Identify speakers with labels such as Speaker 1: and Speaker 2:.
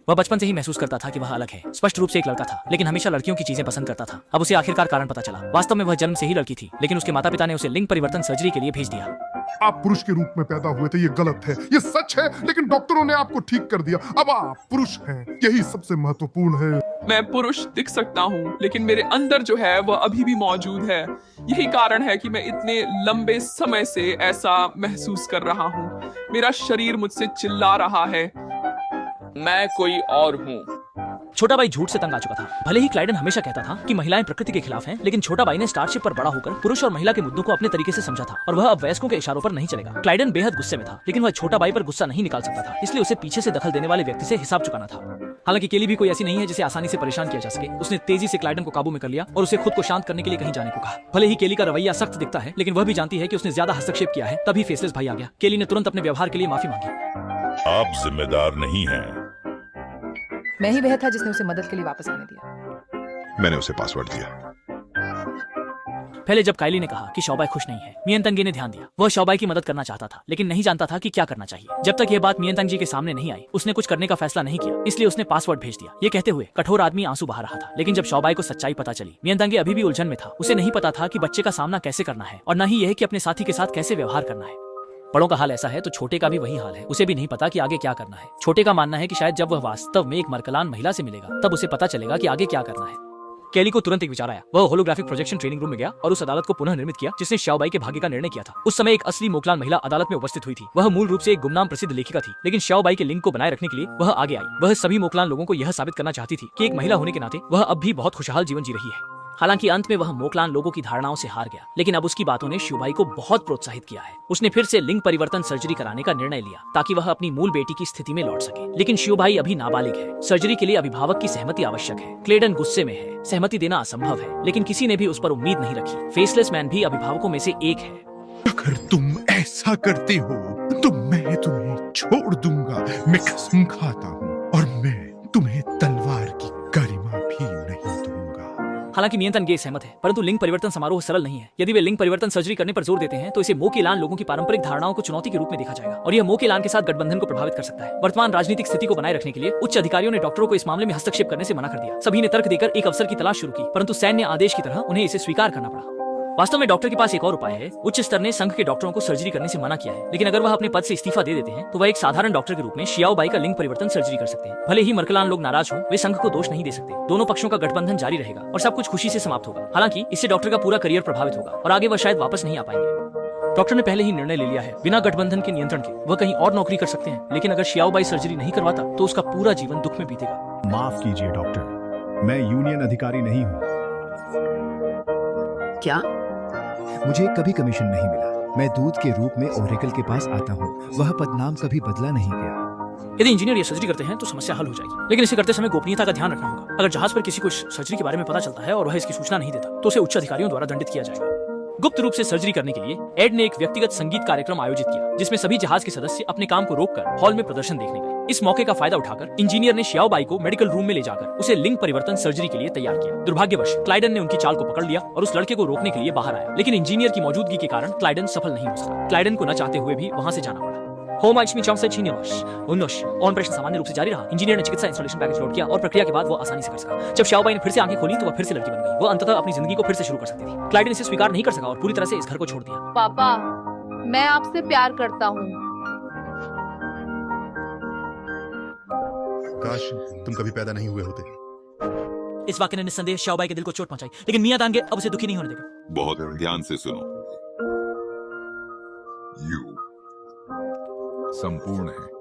Speaker 1: वह बचपन से ही महसूस करता था कि वह अलग है। स्पष्ट रूप से एक लड़का था, लेकिन हमेशा लड़कियों की चीजें पसंद करता था। अब उसे आखिरकार कारण पता चला। वास्तव में वह जन्म से ही लड़की थी, लेकिन उसके माता पिता ने उसे लिंग परिवर्तन सर्जरी के लिए भेज दिया।
Speaker 2: आप पुरुष के रूप में पैदा हुए थे, ये गलत है। ये सच है, लेकिन डॉक्टरों ने आपको ठीक कर दिया। अब आप पुरुष हैं, यही सबसे महत्वपूर्ण है।
Speaker 3: मैं पुरुष दिख सकता हूँ, लेकिन मेरे अंदर जो है वह अभी भी मौजूद है। यही कारण है कि मैं इतने लंबे समय से ऐसा महसूस कर रहा हूँ। मेरा शरीर मुझसे चिल्ला रहा है, मैं कोई और हूँ।
Speaker 1: छोटा भाई झूठ से तंग आ चुका था। भले ही क्लाइडन हमेशा कहता था कि महिलाएं प्रकृति के खिलाफ हैं, लेकिन छोटा भाई ने स्टारशिप पर बड़ा होकर पुरुष और महिला के मुद्दों को अपने तरीके से समझा था और वह अब वयस्कों के इशारों पर नहीं चलेगा। क्लाइडन बेहद गुस्से में था, लेकिन वह छोटा भाई पर गुस्सा नहीं निकाल सकता था, इसलिए उसे पीछे से दखल देने वाले व्यक्ति से हिसाब चुकाना था। हालांकि केली भी कोई ऐसी नहीं है जिसे आसानी से परेशान किया जा सके। उसने तेजी से क्लाइडन को काबू में कर लिया और उसे खुद को शांत करने के लिए कहीं जाने को कहा। भले ही केली का रवैया सख्त दिखता है, लेकिन वह भी जानती है कि उसने ज्यादा हस्तक्षेप किया है। तभी फेसलेस भाई आ गया। केली ने तुरंत अपने व्यवहार के लिए माफी मांगी।
Speaker 4: आप जिम्मेदार नहीं हैं।
Speaker 5: मैं ही वह था जिसने उसे मदद के लिए वापस आने दिया।
Speaker 2: मैंने उसे पासवर्ड दिया।
Speaker 1: पहले जब काइली ने कहा कि शौबाई खुश नहीं है, मियंतंग ने ध्यान दिया। वह शौबाई की मदद करना चाहता था, लेकिन नहीं जानता था कि क्या करना चाहिए। जब तक यह बात मियंतंग जी के सामने नहीं आई, उसने कुछ करने का फैसला नहीं किया। इसलिए उसने पासवर्ड भेज दिया। ये कहते हुए कठोर आदमी आंसू बहा रहा था। लेकिन जब शौबाई को सच्चाई पता चली, मियंतंग अभी भी उलझन में था। उसे नहीं पता था कि बच्चे का सामना कैसे करना है, और न ही यह कि अपने साथी के साथ कैसे व्यवहार करना है। बड़ों का हाल ऐसा है तो छोटे का भी वही हाल है। उसे भी नहीं पता कि आगे क्या करना है। छोटे का मानना है कि शायद जब वह वास्तव में एक मरकलान महिला से मिलेगा, तब उसे पता चलेगा कि आगे क्या करना है। केली को तुरंत एक विचार आया। वह होलोग्राफिक प्रोजेक्शन ट्रेनिंग रूम में गया और उस अदालत को पुनः निर्मित किया जिसने शाओबाई के भाग्य का निर्णय किया था। उस समय एक असली मोकलान महिला अदालत में उपस्थित हुई थी। वह मूल रूप से एक गुमनाम प्रसिद्ध लेखिका थी, लेकिन शाओबाई के लिंग को बनाए रखने के लिए वह आगे आई। वह सभी मोकलान लोगों को यह साबित करना चाहती थी कि एक महिला होने के नाते वह अब भी बहुत खुशहाल जीवन जी रही है। हालांकि अंत में वह मोकलान लोगों की धारणाओं से हार गया, लेकिन अब उसकी बातों ने शिवबाई को बहुत प्रोत्साहित किया है। उसने फिर से लिंग परिवर्तन सर्जरी कराने का निर्णय लिया ताकि वह अपनी मूल बेटी की स्थिति में लौट सके। लेकिन शिवबाई अभी नाबालिग है। सर्जरी के लिए अभिभावक की सहमति आवश्यक है। क्लेडन गुस्से में है। सहमति देना असंभव है, लेकिन किसी ने भी उस पर उम्मीद नहीं रखी। फेसलेस मैन भी अभिभावकों में से एक है।
Speaker 6: अगर तुम ऐसा करते हो तो मैं तुम्हें छोड़ दूंगा। मैं कसम खाता हूँ, और मैं तुम्हें तलवार की गरिमा भी नहीं दूंगा।
Speaker 1: हालांकि मियंतन गे सहमत है, परंतु लिंग परिवर्तन समारोह सरल नहीं है। यदि वे लिंग परिवर्तन सर्जरी करने पर जोर देते हैं तो इसे मोकेलान लोगों की पारंपरिक धारणाओं को चुनौती के रूप में देखा जाएगा, और यह मोकेलान के साथ गठबंधन को प्रभावित कर सकता है। वर्तमान राजनीतिक स्थिति को बनाए रखने के लिए उच्च अधिकारियों ने डॉक्टरों को इस मामले में हस्तक्षेप करने से मना कर दिया। सभी ने तर्क देकर एक अवसर की तलाश शुरू की, परंतु सैन्य आदेश की तरह उन्हें इसे स्वीकार करना पड़ा। वास्तव में डॉक्टर के पास एक और उपाय है। उच्च स्तर ने संघ के डॉक्टरों को सर्जरी करने से मना किया है, लेकिन अगर वह अपने पद से इस्तीफा दे देते हैं तो वह एक साधारण डॉक्टर के रूप में शियाओबाई का लिंग परिवर्तन सर्जरी कर सकते हैं। भले ही मरकलान लोग नाराज हों, वे संघ को दोष नहीं दे सकते। दोनों पक्षों का गठबंधन जारी रहेगा और सब कुछ खुशी से समाप्त होगा। हालांकि इससे डॉक्टर का पूरा करियर प्रभावित होगा और आगे वह शायद वापस नहीं आ पाएंगे। डॉक्टर ने पहले ही निर्णय ले लिया है। बिना गठबंधन के नियंत्रण के वह कहीं और नौकरी कर सकते हैं, लेकिन अगर शियाओबाई सर्जरी नहीं करवाता तो उसका पूरा जीवन दुख में बीतेगा।
Speaker 7: माफ कीजिए डॉक्टर, मैं यूनियन अधिकारी नहीं हूँ।
Speaker 5: क्या?
Speaker 8: मुझे कभी कमीशन नहीं मिला। मैं दूत के रूप में ओरेकल के पास आता हूँ। वह पदनाम कभी बदला नहीं गया।
Speaker 1: यदि इंजीनियर ये सर्जरी करते हैं तो समस्या हल हो जाएगी, लेकिन इसे करते समय गोपनीयता का ध्यान रखना होगा। अगर जहाज पर किसी को सर्जरी के बारे में पता चलता है और वह इसकी सूचना नहीं देता तो उसे उच्च अधिकारियों द्वारा दंडित किया जाएगा। गुप्त रूप से सर्जरी करने के लिए एड ने एक व्यक्तिगत संगीत कार्यक्रम आयोजित किया, जिसमें सभी जहाज के सदस्य अपने काम को रोककर हॉल में प्रदर्शन देखने गए। इस मौके का फायदा उठाकर इंजीनियर ने शियाओबाई को मेडिकल रूम में ले जाकर उसे लिंग परिवर्तन सर्जरी के लिए तैयार किया। दुर्भाग्यवश क्लाइडन ने उनकी चाल को पकड़ लिया और उस लड़के को रोकने के लिए बाहर आया, लेकिन इंजीनियर की मौजूदगी के कारण क्लाइडन सफल नहीं हो सका। क्लाइडन को न चाहते हुए भी वहां से जाना पड़ा। ऑपरेशन सामान्य रूप से जारी रहा। इंजीनियर ने चिकित्सा इंस्टॉलेशन पैकेज लोड किया और प्रक्रिया के बाद वो आसानी से कर सका। जब शाओबाई ने फिर से आंखें खोली तो वह फिर से लड़की बन गई। वो अंततः अपनी जिंदगी को फिर से शुरू कर सकती थी। क्लाइडन इसे स्वीकार नहीं कर सका और पूरी तरह से इस घर को छोड़ दिया।
Speaker 9: पापा, मैं आपसे प्यार करता हूँ।
Speaker 2: काश तुम कभी पैदा नहीं हुए होते।
Speaker 1: इस वाक्य ने निस्संदेह शाओबाई के दिल को चोट पहुंचाई, लेकिन मियां दांगे अब उसे दुखी नहीं होने देगा।
Speaker 4: बहुत ध्यान से सुनो। यू संपूर्ण है।